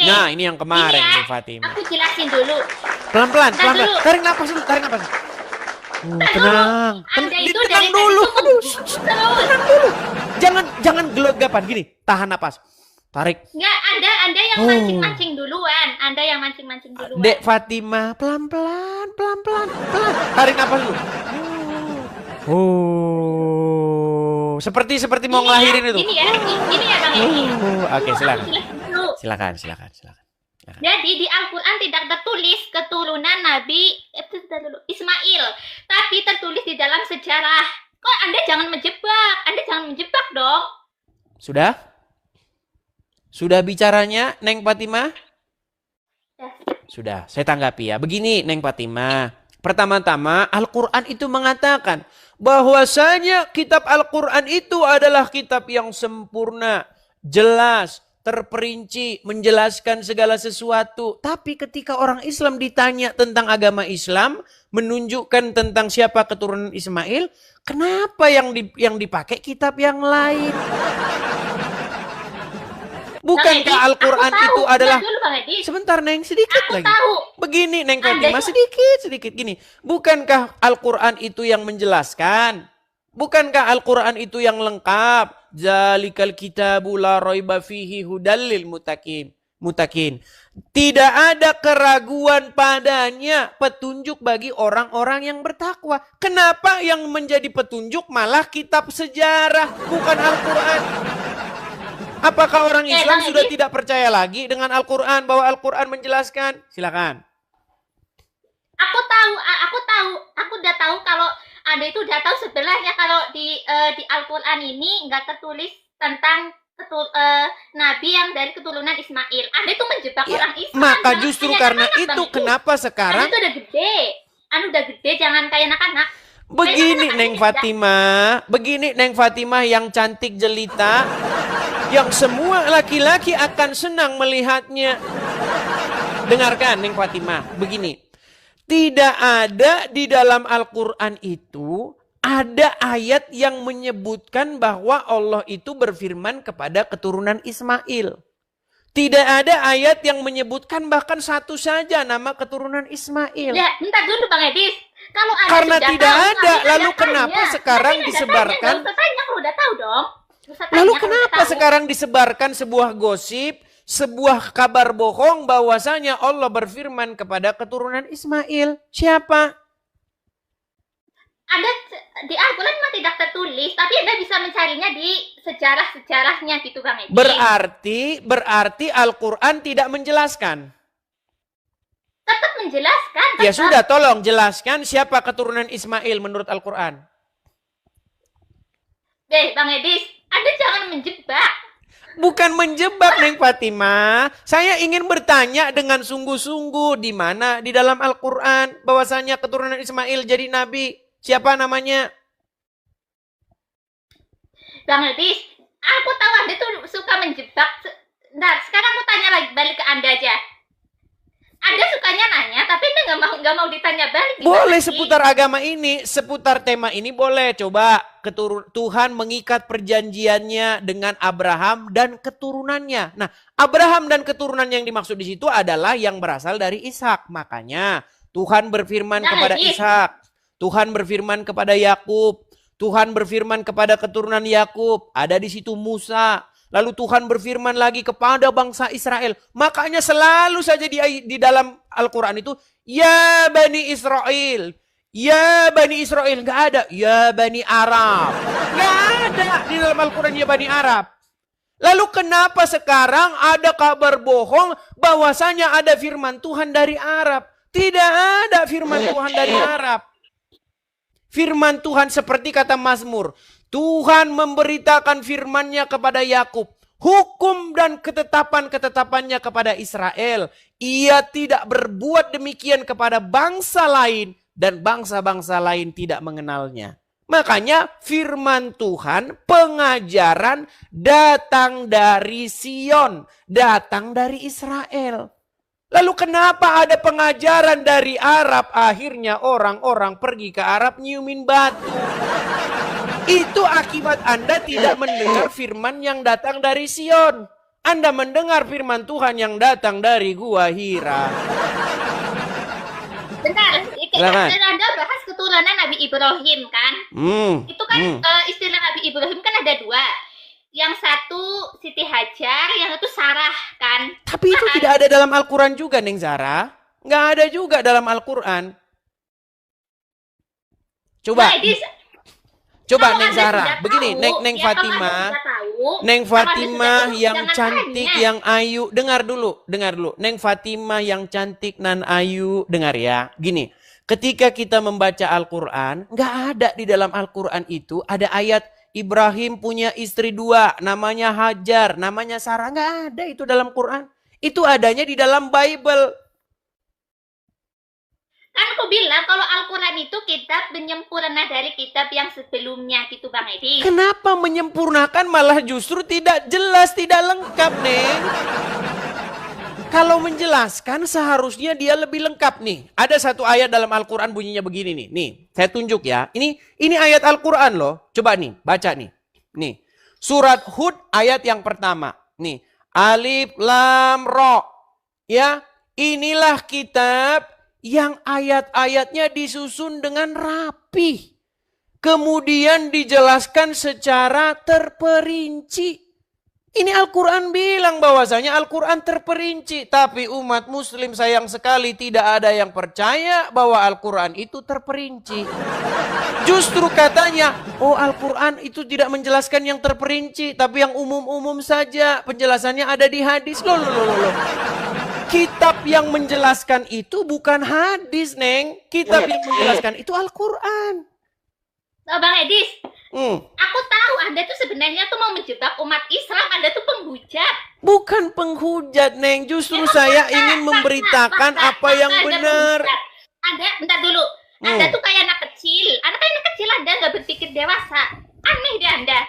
Nah, ini yang kemarin Ini ya, nih Fatima. aku jelasin dulu. Pelan-pelan, Ntar pelan-pelan. dulu. Tarik napas dulu, tarik napas. Tenang. Anda itu Tenang dari dulu. tadi tuh Aduh, terus. tenang dulu. Jangan gelogapan gini. Tahan napas. Tarik. Enggak, Anda yang mancing-mancing duluan. Anda yang mancing-mancing duluan. Dek Fatima, pelan-pelan, pelan-pelan, pelan. Tarik napas dulu. Seperti mau Ini ngelahirin ya, itu. Ini ya, Bang Edi. Oke, silakan. Aku jelasin dulu. Silakan. Jadi di Al-Quran tidak tertulis keturunan Nabi Ismail, tapi tertulis di dalam sejarah. Kok Anda jangan menjebak? Anda jangan menjebak dong. Sudah? Sudah bicaranya, Neng Fatima? Ya. Sudah, saya tanggapi ya. Begini, Neng Fatima. Pertama-tama, Al-Quran itu mengatakan bahwasanya kitab Al-Quran itu adalah kitab yang sempurna, jelas, terperinci, menjelaskan segala sesuatu. Tapi ketika orang Islam ditanya tentang agama Islam, menunjukkan tentang siapa keturunan Ismail, kenapa yang dipakai kitab yang lain? Bukankah Al-Quran itu adalah... Sebentar Neng, sedikit lagi. Begini Neng Fatimah, sedikit gini. Bukankah Al-Quran itu yang menjelaskan? Bukankah Al-Quran itu yang lengkap? Zalikal kitabu la raiba fihi hudal lil mutakin. Tidak ada keraguan padanya, petunjuk bagi orang-orang yang bertakwa. Kenapa yang menjadi petunjuk malah kitab sejarah, bukan Al-Quran? Apakah orang Islam sudah tidak percaya lagi dengan Al-Quran, bahwa Al-Quran menjelaskan? Silakan. Aku udah tahu kalau Anda itu udah tahu sebenarnya kalau di Al-Quran ini nggak tertulis tentang Nabi yang dari keturunan Ismail. Anda itu menjebak orang Islam. Maka justru karena itu kenapa sekarang? Anda udah gede, jangan kayak anak-anak. Begini Neng Fatimah yang cantik jelita, yang semua laki-laki akan senang melihatnya. Dengarkan Neng Fatimah, begini. Tidak ada di dalam Al-Quran itu ada ayat yang menyebutkan bahwa Allah itu berfirman kepada keturunan Ismail. Tidak ada ayat yang menyebutkan bahkan satu saja nama keturunan Ismail. Ya, bentar dulu Bang Edis. Kalau ada karena tidak tahu, ada, lalu kenapa sekarang disebarkan? Lalu kenapa sekarang disebarkan sebuah gosip, sebuah kabar bohong bahwasanya Allah berfirman kepada keturunan Ismail? Siapa? Ada di Al-Quran memang tidak tertulis, tapi Anda bisa mencarinya di sejarah-sejarahnya gitu Bang Edi. Berarti Al-Quran tidak menjelaskan. Tetap menjelaskan. Ya sudah, tolong jelaskan siapa keturunan Ismail menurut Al-Quran. Bang Edis, Anda jangan menjebak. Bukan menjebak Neng Fatimah. Saya ingin bertanya dengan sungguh-sungguh di mana di dalam Al-Quran bahwasanya keturunan Ismail jadi nabi. Siapa namanya? Bang Edis, aku tahu Anda tuh suka menjebak. Nah, sekarang aku tanya lagi balik ke Anda aja. Anda sukanya nanya, tapi Anda nggak mau ditanya balik. Boleh seputar agama ini, seputar tema ini boleh. Coba Tuhan mengikat perjanjiannya dengan Abraham dan keturunannya. Nah, Abraham dan keturunan yang dimaksud di situ adalah yang berasal dari Ishak. Makanya Tuhan berfirman kepada Ishak, Tuhan berfirman kepada Yakub, Tuhan berfirman kepada keturunan Yakub. Ada di situ Musa. Lalu Tuhan berfirman lagi kepada bangsa Israel. Makanya selalu saja di dalam Al-Quran itu, ya Bani Israel. Ya Bani Israel. Nggak ada. Ya Bani Arab. Nggak ada di dalam Al-Quran ya Bani Arab. Lalu kenapa sekarang ada kabar bohong bahwasanya ada firman Tuhan dari Arab? Tidak ada firman Tuhan dari Arab. Firman Tuhan seperti kata Mazmur. Tuhan memberitakan firman-Nya kepada Yakub, hukum dan ketetapan-ketetapannya kepada Israel. Ia tidak berbuat demikian kepada bangsa lain dan bangsa-bangsa lain tidak mengenalnya. Makanya firman Tuhan, pengajaran datang dari Sion, datang dari Israel. Lalu kenapa ada pengajaran dari Arab, akhirnya orang-orang pergi ke Arab nyiumin batu? Itu akibat Anda tidak mendengar firman yang datang dari Sion. Anda mendengar firman Tuhan yang datang dari Gua Hira. Bentar, Silakan. Anda bahas keturunan Nabi Ibrahim kan? Itu kan istilah Nabi Ibrahim kan ada dua. Yang satu Siti Hajar, yang satu Sarah kan? Tapi itu tidak ada dalam Al-Quran juga, Neng Zara. Nggak ada juga dalam Al-Quran. Coba. Coba Neng Zara, begini, Neng Fatimah, Neng Fatimah yang cantik, yang ayu, dengar dulu. Neng Fatimah yang cantik nan ayu, dengar ya. Gini, ketika kita membaca Al-Quran, nggak ada di dalam Al-Quran itu ada ayat Ibrahim punya istri dua, namanya Hajar, namanya Sarah, nggak ada itu dalam Quran. Itu adanya di dalam Bible. Kan aku bilang kalau Al-Quran itu kitab penyempurna dari kitab yang sebelumnya gitu Bang Edi. Kenapa menyempurnakan malah justru tidak jelas, tidak lengkap, Neng? Kalau menjelaskan seharusnya dia lebih lengkap nih. Ada satu ayat dalam Al-Quran bunyinya begini nih. Nih, saya tunjuk ya. Ini ayat Al-Quran loh. Coba nih, baca nih. Nih, surat Hud ayat yang pertama. Nih, Alif Lam Ra. Ya, inilah kitab yang ayat-ayatnya disusun dengan rapi. Kemudian dijelaskan secara terperinci. Ini Al-Quran bilang bahwasanya Al-Quran terperinci. Tapi umat muslim sayang sekali tidak ada yang percaya bahwa Al-Quran itu terperinci. Justru katanya, oh Al-Quran itu tidak menjelaskan yang terperinci. Tapi yang umum-umum saja. Penjelasannya ada di hadis. Loh. Kitab yang menjelaskan itu bukan hadis, Neng. Kitab yang menjelaskan itu Al-Quran. Oh, Bang Edis, aku tahu Anda tuh sebenarnya tuh mau menjebak umat Islam. Anda tuh penghujat. Bukan penghujat, Neng. Justru saya ingin memberitakan apa yang benar. Anda, bentar dulu. Anda tuh kayak anak kecil. Anak kecil Anda nggak berpikir dewasa. Aneh deh Anda.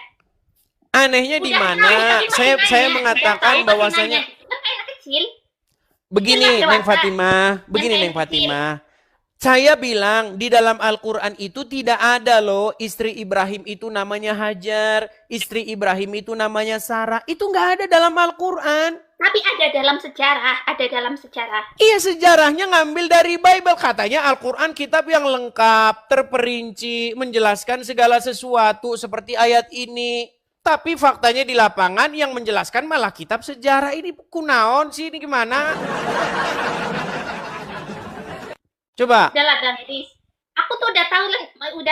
Anehnya di mana? Saya mengatakan bahwasanya kayak anak kecil. Begini, Neng Fatimah. Saya bilang di dalam Al-Quran itu tidak ada loh istri Ibrahim itu namanya Hajar, istri Ibrahim itu namanya Sarah. Itu nggak ada dalam Al-Quran. Tapi ada dalam sejarah. Iya, sejarahnya ngambil dari Bible. Katanya Al-Quran kitab yang lengkap, terperinci, menjelaskan segala sesuatu seperti ayat ini. Tapi faktanya di lapangan yang menjelaskan malah kitab sejarah. Ini kunaon sih, ini gimana? Coba. Udahlah Bang Edis. Aku tuh udah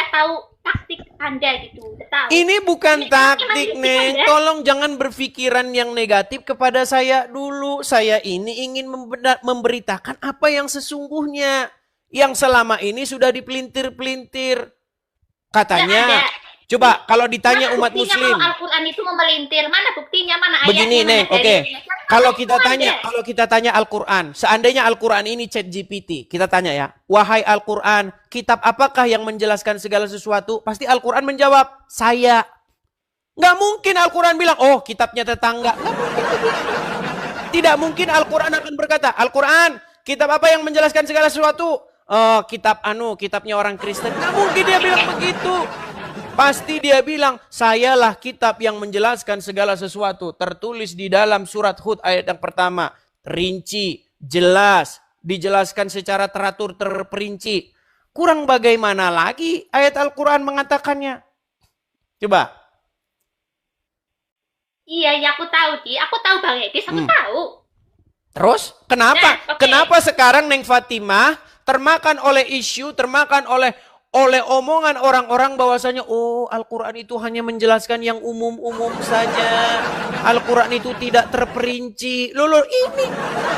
tahu taktik Anda gitu, udah tahu. Ini bukan taktik, Neng. Tolong jangan berpikiran yang negatif kepada saya dulu. Saya ini ingin memberitakan apa yang sesungguhnya. Yang selama ini sudah dipelintir-pelintir. Katanya, coba kalau ditanya umat muslim. Kalau Al-Quran itu memelintir, mana buktinya, mana ayatnya? Begini, Neng, oke. Kalau kita tanya Al-Quran, seandainya Al-Quran ini ChatGPT, kita tanya ya, wahai Al-Quran, kitab apakah yang menjelaskan segala sesuatu? Pasti Al-Quran menjawab, saya. Nggak mungkin Al-Quran bilang, oh kitabnya tetangga. Nggak mungkin begitu. Tidak mungkin Al-Quran akan berkata, Al-Quran, kitab apa yang menjelaskan segala sesuatu? Oh, kitabnya orang Kristen. Nggak mungkin dia bilang begitu. Pasti dia bilang, sayalah kitab yang menjelaskan segala sesuatu. Tertulis di dalam surat Hud ayat yang pertama. Rinci, jelas, dijelaskan secara teratur, terperinci. Kurang bagaimana lagi ayat Al-Quran mengatakannya? Coba. Iya, aku tahu, Di. Aku tahu Bang Edis, aku tahu. Terus, kenapa? Kenapa sekarang Neng Fatimah termakan oleh isu, termakan oleh omongan orang-orang bahwasanya oh Al-Quran itu hanya menjelaskan yang umum-umum saja. Al-Quran itu tidak terperinci. Loh, ini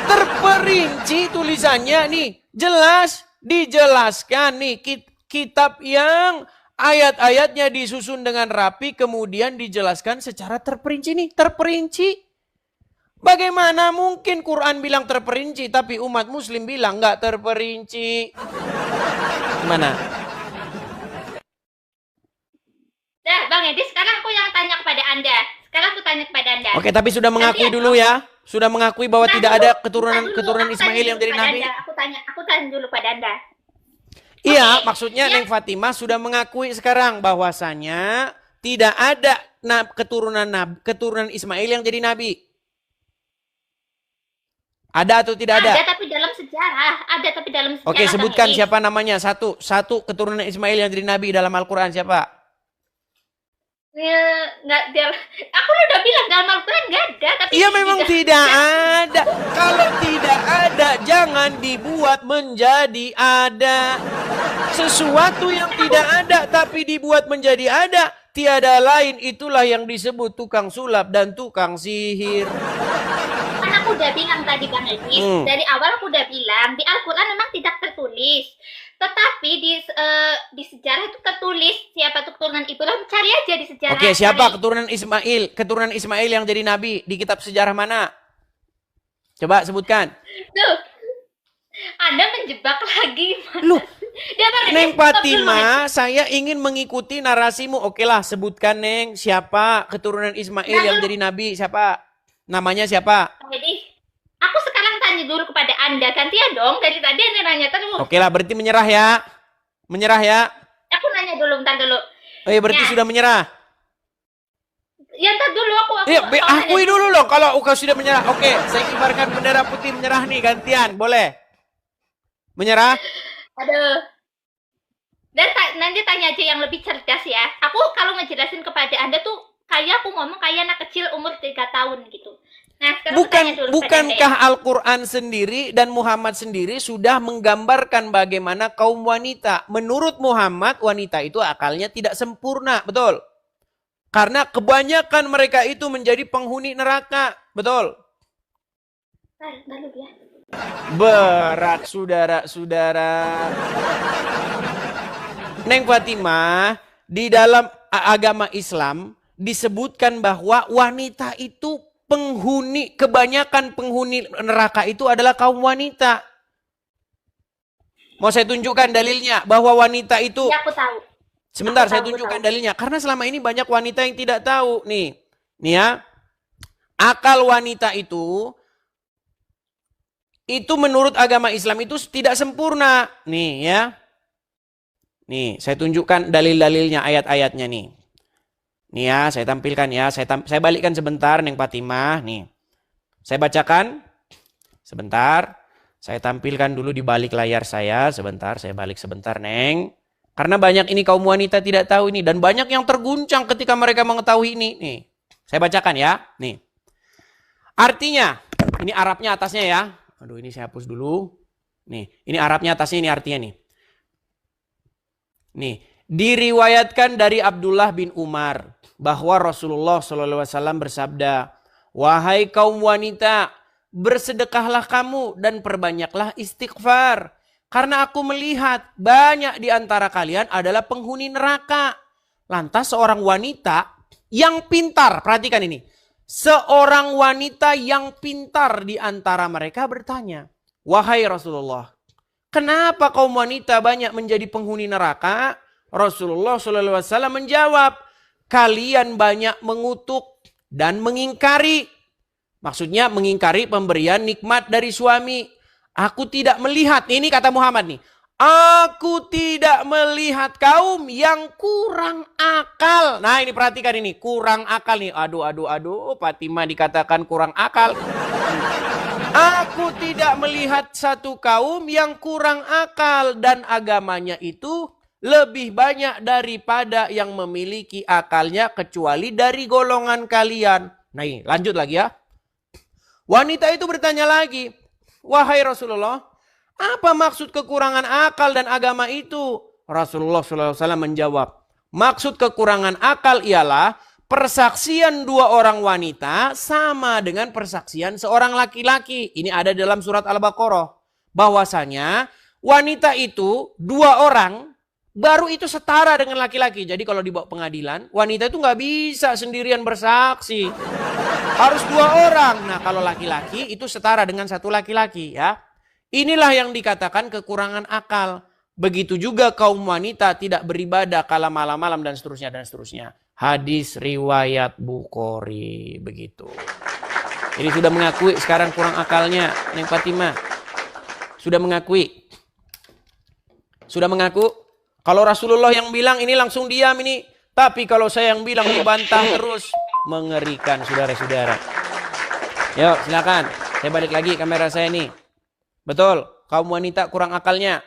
terperinci tulisannya nih. Jelas, dijelaskan nih. Kitab yang ayat-ayatnya disusun dengan rapi kemudian dijelaskan secara terperinci nih. Terperinci. Bagaimana mungkin Quran bilang terperinci tapi umat muslim bilang nggak terperinci? Gimana? Nah, Bang Edi, sekarang aku yang tanya kepada Anda. Oke, tapi sudah mengakui dulu ya. Sudah mengakui bahwa tidak ada keturunan Ismail yang jadi nabi. Aku tanya dulu pada Anda. Iya, maksudnya Neng Fatimah sudah mengakui sekarang bahwasanya tidak ada keturunan Ismail yang jadi nabi. Ada atau tidak ada? Ada tapi dalam sejarah. Ada tapi dalam sejarah. Oke, sebutkan Kang Edi. siapa namanya. Satu keturunan Ismail yang jadi nabi dalam Al-Quran siapa? Nggak, aku udah bilang dalam Al-Quran nggak ada. Tapi Iya memang tidak ada. Kalau tidak ada, jangan dibuat menjadi ada. Sesuatu yang tidak ada tapi dibuat menjadi ada, tiada lain itulah yang disebut tukang sulap dan tukang sihir. Kan aku udah bilang tadi Kang Edi, dari awal aku udah bilang di Al-Quran memang tidak tertulis, tetapi di sejarah itu tertulis siapa keturunan Ibrahim. Cari aja di sejarah. Oke, siapa cari. keturunan Ismail? Keturunan Ismail yang jadi nabi di kitab sejarah mana? Coba sebutkan. Tuh, Anda menjebak lagi. Loh, Dia bilang, Neng stop dulu, Fatima, saya ingin mengikuti narasimu. Oke lah, sebutkan Neng, siapa keturunan Ismail yang jadi nabi? Siapa? Namanya siapa? Jadi, aku sekarang tanya dulu kepada Anda. Gantian dong, dari tadi Anda nanya terus. Oke lah, berarti menyerah ya. Menyerah ya. Aku nanya dulu, bentar dulu. Oh iya, berarti Ya. sudah menyerah. Ya, ntar dulu aku Iya, mau akui nanya. dulu loh kalau kau sudah menyerah. Oke, saya kibarkan bendera putih menyerah nih, gantian. Boleh? Menyerah? Aduh. Dan nanti tanya aja yang lebih cerdas ya. Aku kalau ngejelasin kepada Anda tuh kayak aku ngomong kayak anak kecil umur 3 tahun gitu. Nah, sekarang aku tanya dulu kepada Anda Bukankah ya. Al-Quran sendiri dan Muhammad sendiri sudah menggambarkan bagaimana kaum wanita? Menurut Muhammad, wanita itu akalnya tidak sempurna, betul? Karena kebanyakan mereka itu menjadi penghuni neraka, betul? Ntar dulu ya. Berat, saudara-saudara. Neng Fatimah, di dalam agama Islam disebutkan bahwa wanita itu kebanyakan penghuni neraka itu adalah kaum wanita. Mau saya tunjukkan dalilnya bahwa wanita itu. Ya, aku tahu. Sebentar, Aku saya tahu, tunjukkan aku tahu. dalilnya. Karena selama ini banyak wanita yang tidak tahu. Nih ya. Akal wanita itu menurut agama Islam itu tidak sempurna. Nih ya. Nih, saya tunjukkan dalil-dalilnya, ayat-ayatnya nih. Nih ya, saya tampilkan ya. Saya balikkan sebentar, Neng Fatimah. Nih, saya bacakan. Sebentar. Saya tampilkan dulu di balik layar saya. Sebentar, saya balik sebentar, Neng. Karena banyak ini kaum wanita tidak tahu ini. Dan banyak yang terguncang ketika mereka mengetahui ini. Nih, saya bacakan ya. Nih. Artinya, ini Arabnya atasnya ya. Aduh, ini saya hapus dulu. Nih, ini Arabnya atasnya, ini artinya nih. Nih, diriwayatkan dari Abdullah bin Umar bahwa Rasulullah SAW bersabda, "Wahai kaum wanita, bersedekahlah kamu dan perbanyaklah istighfar. Karena aku melihat banyak di antara kalian adalah penghuni neraka." Lantas seorang wanita yang pintar, perhatikan ini. Seorang wanita yang pintar di antara mereka bertanya, "Wahai Rasulullah, kenapa kaum wanita banyak menjadi penghuni neraka?" Rasulullah SAW menjawab, "Kalian banyak mengutuk dan mengingkari." Maksudnya mengingkari pemberian nikmat dari suami. Aku tidak melihat, ini kata Muhammad nih. Aku tidak melihat kaum yang kurang akal. Nah ini perhatikan ini, kurang akal nih. Aduh, Fatimah dikatakan kurang akal. Aku tidak melihat satu kaum yang kurang akal dan agamanya itu lebih banyak daripada yang memiliki akalnya kecuali dari golongan kalian. Nah ini lanjut lagi ya. Wanita itu bertanya lagi, "Wahai Rasulullah, apa maksud kekurangan akal dan agama itu?" Rasulullah SAW menjawab, "Maksud kekurangan akal ialah persaksian dua orang wanita sama dengan persaksian seorang laki-laki." Ini ada dalam surat Al-Baqarah. Bahwasanya wanita itu dua orang baru itu setara dengan laki-laki. Jadi kalau dibawa pengadilan, wanita itu nggak bisa sendirian bersaksi. Harus dua orang. Nah kalau laki-laki itu setara dengan satu laki-laki ya. Inilah yang dikatakan kekurangan akal. Begitu juga kaum wanita tidak beribadah kala malam-malam dan seterusnya dan seterusnya. Hadis riwayat Bukhari. Begitu. Ini sudah mengakui sekarang kurang akalnya Neng Fatimah. Sudah mengakui. Sudah mengaku. Kalau Rasulullah yang bilang ini langsung diam ini. Tapi kalau saya yang bilang dibantah terus. Mengerikan saudara-saudara. Yuk silakan. Saya balik lagi kamera saya nih. Betul, kaum wanita kurang akalnya.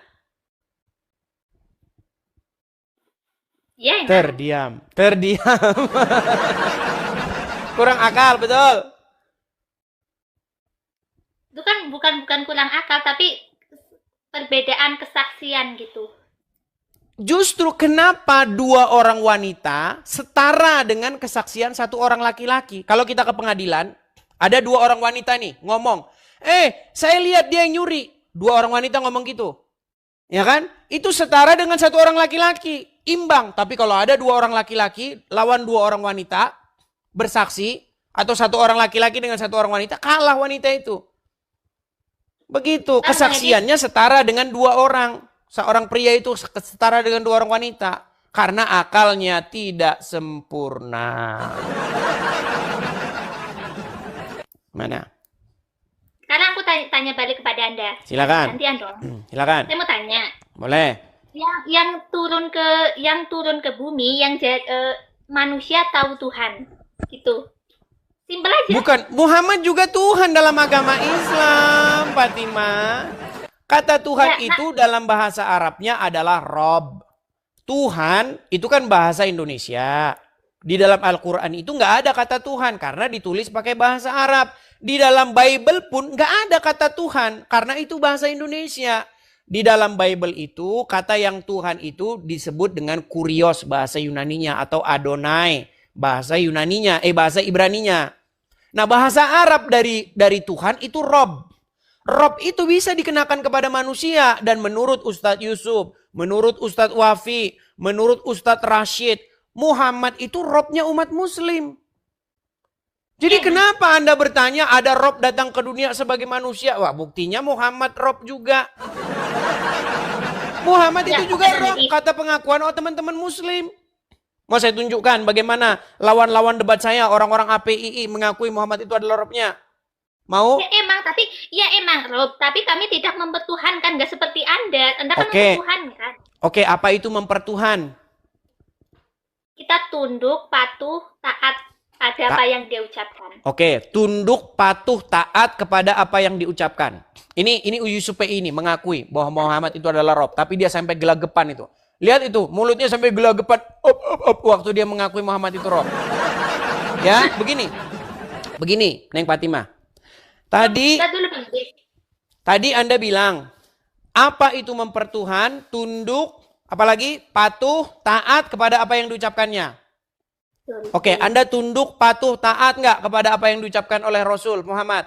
Ya, Imam. Terdiam. Kurang akal, betul. Itu kan bukan kurang akal, tapi perbedaan kesaksian gitu. Justru kenapa dua orang wanita setara dengan kesaksian satu orang laki-laki? Kalau kita ke pengadilan, ada dua orang wanita nih ngomong, saya lihat dia yang nyuri. Dua orang wanita ngomong gitu. Ya kan? Itu setara dengan satu orang laki-laki. Imbang. Tapi kalau ada dua orang laki-laki lawan dua orang wanita bersaksi, atau satu orang laki-laki dengan satu orang wanita, kalah wanita itu. Begitu. Kesaksiannya setara dengan dua orang. Seorang pria itu setara dengan dua orang wanita. Karena akalnya tidak sempurna. Mana? Sekarang aku tanya balik kepada Anda. Silakan. Gantian dong. Silakan. Saya mau tanya. Boleh. Yang turun ke bumi, manusia tahu Tuhan. Gitu. Simpel aja. Bukan, Muhammad juga Tuhan dalam agama Islam, Fatimah. Kata Tuhan itu dalam bahasa Arabnya adalah Rob. Tuhan itu kan bahasa Indonesia. Di dalam Al-Quran itu nggak ada kata Tuhan karena ditulis pakai bahasa Arab. Di dalam Bible pun nggak ada kata Tuhan karena itu bahasa Indonesia. Di dalam Bible itu kata yang Tuhan itu disebut dengan Kurios bahasa Yunaninya atau Adonai bahasa Yunaninya, bahasa Ibraninya. Nah bahasa Arab dari Tuhan itu Rob. Rob itu bisa dikenakan kepada manusia dan menurut Ustadz Yusuf, menurut Ustadz Wafi, menurut Ustadz Rashid, Muhammad itu Robnya umat Muslim. Jadi kenapa Anda bertanya ada Rob datang ke dunia sebagai manusia? Wah buktinya Muhammad Rob juga. Muhammad itu juga Rob, kata pengakuan teman-teman Muslim. Mau saya tunjukkan bagaimana lawan-lawan debat saya, orang-orang APII mengakui Muhammad itu adalah Robnya. Mau? Ya emang Rob, tapi kami tidak mempertuhankan, nggak seperti Anda. Anda kan mempertuhankan. Oke, apa itu mempertuhan? Kita tunduk, patuh, taat pada apa yang dia ucapkan. Oke, tunduk, patuh, taat kepada apa yang diucapkan. Ini Yusuf ini mengakui bahwa Muhammad itu adalah Rob, tapi dia sampai gelagapan itu. Lihat itu, mulutnya sampai gelagapan waktu dia mengakui Muhammad itu Rob. Ya, begini, Neng Fatimah. Tadi Anda bilang, apa itu mempertuhan, tunduk, apalagi patuh, taat kepada apa yang diucapkannya. Oke, Anda tunduk, patuh, taat nggak kepada apa yang diucapkan oleh Rasul Muhammad?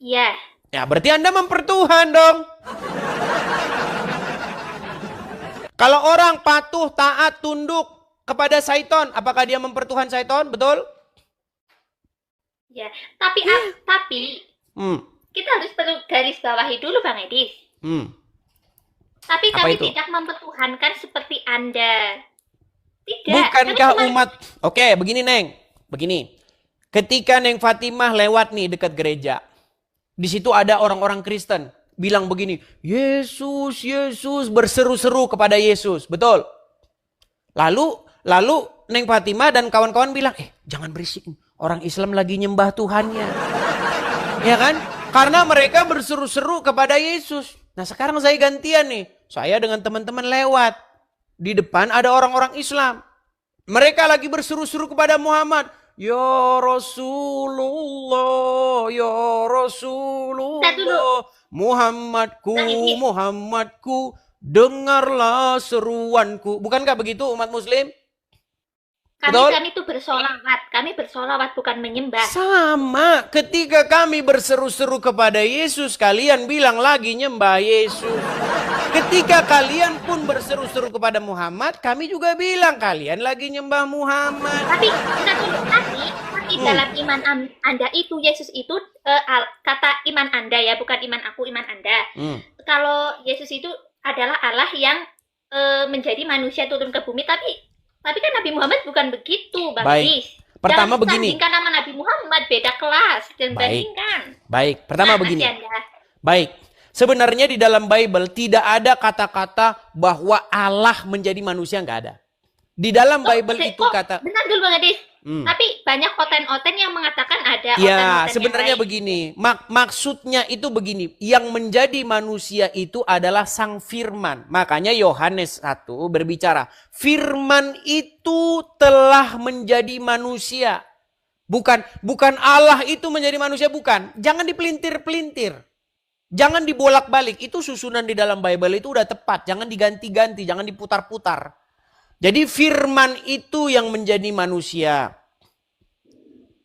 Iya. Ya, berarti Anda mempertuhan dong. Kalau orang patuh, taat, tunduk kepada syaiton, apakah dia mempertuhan syaiton? Betul? Ya, tapi kita harus perlu garis bawahi dulu Bang Edis. Tapi kami tidak mempertuhankan seperti Anda. Tidak. Bukankah umat... Oke, begini Neng. Begini. Ketika Neng Fatimah lewat nih dekat gereja. Di situ ada orang-orang Kristen. Bilang begini. Yesus, Yesus. Berseru-seru kepada Yesus. Betul? Lalu Neng Fatimah dan kawan-kawan bilang. Jangan berisik. Orang Islam lagi nyembah Tuhannya. Ya kan? Karena mereka berseru-seru kepada Yesus. Nah sekarang saya gantian nih. Saya dengan teman-teman lewat. Di depan ada orang-orang Islam. Mereka lagi berseru-seru kepada Muhammad. Ya Rasulullah, ya Rasulullah. Muhammadku, dengarlah seruanku. Bukankah begitu umat Muslim? Kami itu bersolawat. Kami bersolawat bukan menyembah. Sama. Ketika kami berseru-seru kepada Yesus, kalian bilang lagi nyembah Yesus. Ketika kalian pun berseru-seru kepada Muhammad, kami juga bilang kalian lagi nyembah Muhammad. Tapi dalam iman Anda itu, Yesus itu kata iman Anda ya, bukan iman aku, iman Anda. Kalau Yesus itu adalah Allah yang menjadi manusia turun ke bumi, tapi kan Nabi Muhammad bukan begitu, Bang Is. Pertama begini. Jangan sama Nabi Muhammad, beda kelas. Dan bandingkan. Baik, pertama begini. Baik, sebenarnya di dalam Bible tidak ada kata-kata bahwa Allah menjadi manusia, nggak ada. Di dalam Bible itu kata... Benar dulu Bang Adis. Tapi banyak oten-oten yang mengatakan ada Ya, oten-oten sebenarnya yang lain. begini. Maksudnya itu begini. Yang menjadi manusia itu adalah Sang Firman. Makanya Yohanes 1 berbicara. Firman itu telah menjadi manusia. Bukan Allah itu menjadi manusia, bukan. Jangan dipelintir-pelintir. Jangan dibolak-balik. Itu susunan di dalam Bible itu udah tepat. Jangan diganti-ganti, jangan diputar-putar. Jadi firman itu yang menjadi manusia.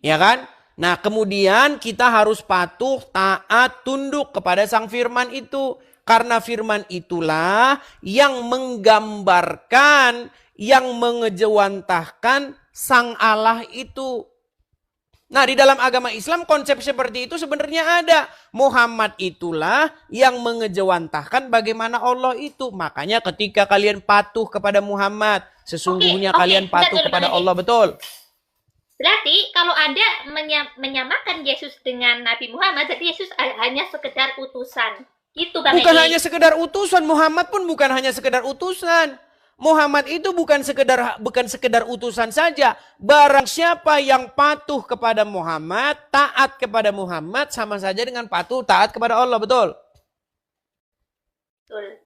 Ya kan? Nah, kemudian kita harus patuh, taat, tunduk kepada sang firman itu. Karena firman itulah yang menggambarkan, yang mengejawantahkan sang Allah itu. Nah, di dalam agama Islam konsep seperti itu sebenarnya ada. Muhammad itulah yang mengejawantahkan bagaimana Allah itu. Makanya ketika kalian patuh kepada Muhammad, sesungguhnya Oke, kalian patuh betul, kepada Bang Edi. Allah, betul. Berarti kalau Anda menyamakan Yesus dengan Nabi Muhammad, jadi Yesus hanya sekedar utusan. Itu Bang Bukan Edi. hanya sekedar utusan, Muhammad pun bukan hanya sekedar utusan. Muhammad itu bukan sekedar utusan saja. Barang siapa yang patuh kepada Muhammad, taat kepada Muhammad, sama saja dengan patuh taat kepada Allah, betul? Betul.